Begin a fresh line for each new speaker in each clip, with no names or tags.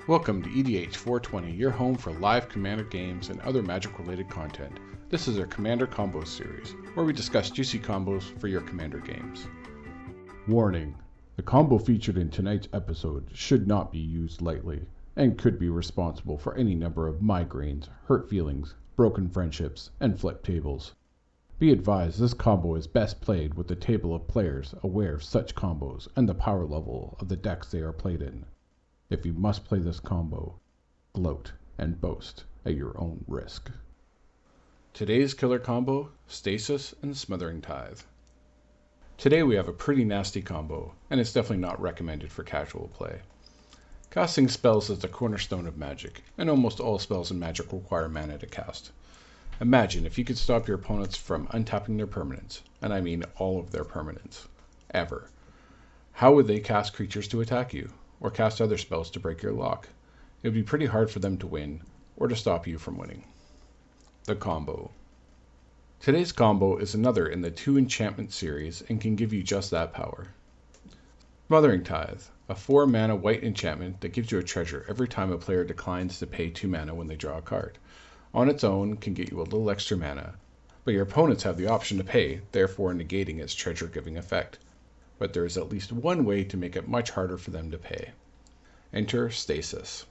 Welcome to EDH 420, your home for live Commander games and other Magic-related content. This is our Commander Combos series, where we discuss juicy combos for your Commander games. Warning: the combo featured in tonight's episode should not be used lightly, and could be responsible for any number of migraines, hurt feelings, broken friendships, and flipped tables. Be advised, this combo is best played with a table of players aware of such combos and the power level of the decks they are played in. If you must play this combo, gloat and boast at your own risk. Today's killer combo, Stasis and Smothering Tithe. Today we have a pretty nasty combo, and it's definitely not recommended for casual play. Casting spells is the cornerstone of Magic, and almost all spells in Magic require mana to cast. Imagine if you could stop your opponents from untapping their permanents, and I mean all of their permanents, ever. How would they cast creatures to attack you, or cast other spells to break your lock? It would be pretty hard for them to win, or to stop you from winning. The combo. Today's combo is another in the 2 enchantment series and can give you just that power. Smothering Tithe, a 4 mana white enchantment that gives you a treasure every time a player declines to pay 2 mana when they draw a card. On its own can get you a little extra mana, but your opponents have the option to pay, therefore negating its treasure-giving effect. But there is at least one way to make it much harder for them to pay. Enter Stasis.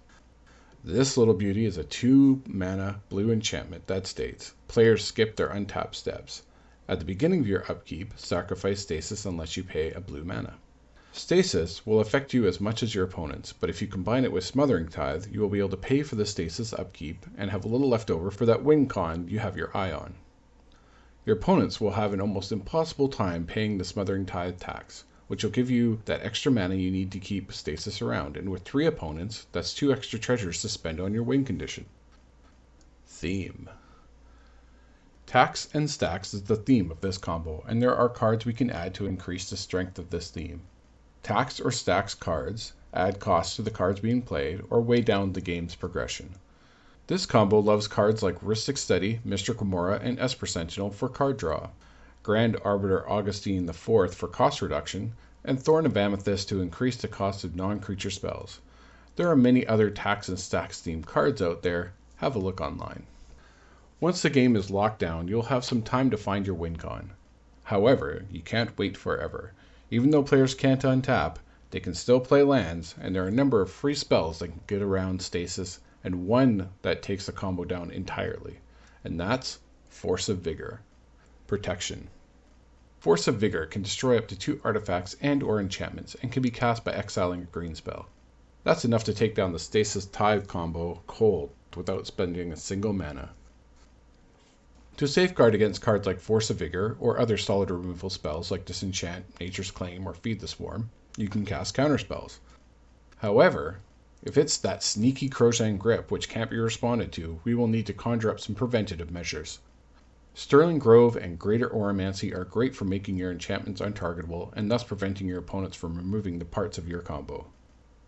This little beauty is a 2 mana blue enchantment that states, players skip their untap steps. At the beginning of your upkeep, sacrifice Stasis unless you pay a blue mana. Stasis will affect you as much as your opponents, but if you combine it with Smothering Tithe, you will be able to pay for the Stasis upkeep and have a little left over for that win con you have your eye on. Your opponents will have an almost impossible time paying the Smothering Tithe tax, which will give you that extra mana you need to keep Stasis around, and with 3 opponents, that's 2 extra treasures to spend on your win condition. Theme. Tax and Stacks is the theme of this combo, and there are cards we can add to increase the strength of this theme. Tax or stacks cards add costs to the cards being played or weigh down the game's progression. This combo loves cards like Rhystic Study, Mr. Gamora, and Esper Sentinel for card draw, Grand Arbiter Augustine IV for cost reduction, and Thorn of Amethyst to increase the cost of non-creature spells. There are many other tax and stacks themed cards out there. Have a look online. Once the game is locked down, you'll have some time to find your win con. However, you can't wait forever. Even though players can't untap, they can still play lands, and there are a number of free spells that can get around Stasis, and one that takes the combo down entirely, and that's Force of Vigor. Protection. Force of Vigor can destroy up to 2 artifacts and or enchantments, and can be cast by exiling a green spell. That's enough to take down the Stasis Tithe combo cold without spending a single mana. To safeguard against cards like Force of Vigor or other solid removal spells like Disenchant, Nature's Claim, or Feed the Swarm, you can cast counterspells. However, if it's that sneaky Crozan Grip which can't be responded to, we will need to conjure up some preventative measures. Sterling Grove and Greater Oromancy are great for making your enchantments untargetable and thus preventing your opponents from removing the parts of your combo.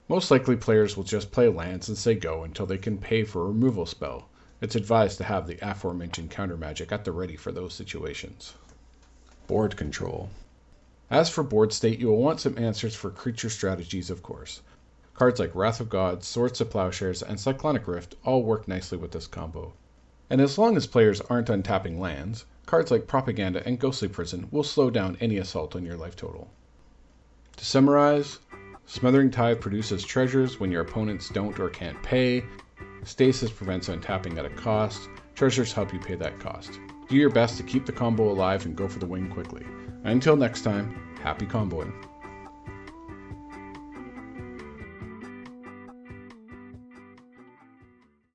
Most likely players will just play lands and say go until they can pay for a removal spell. It's advised to have the aforementioned counter magic at the ready for those situations. Board control. As for board state, you will want some answers for creature strategies, of course. Cards like Wrath of God, Swords to Plowshares, and Cyclonic Rift all work nicely with this combo. And as long as players aren't untapping lands, cards like Propaganda and Ghostly Prison will slow down any assault on your life total. To summarize, Smothering Tithe produces treasures when your opponents don't or can't pay. Stasis prevents untapping at a cost. Treasures help you pay that cost. Do your best to keep the combo alive and go for the win quickly. Until next time, happy comboing.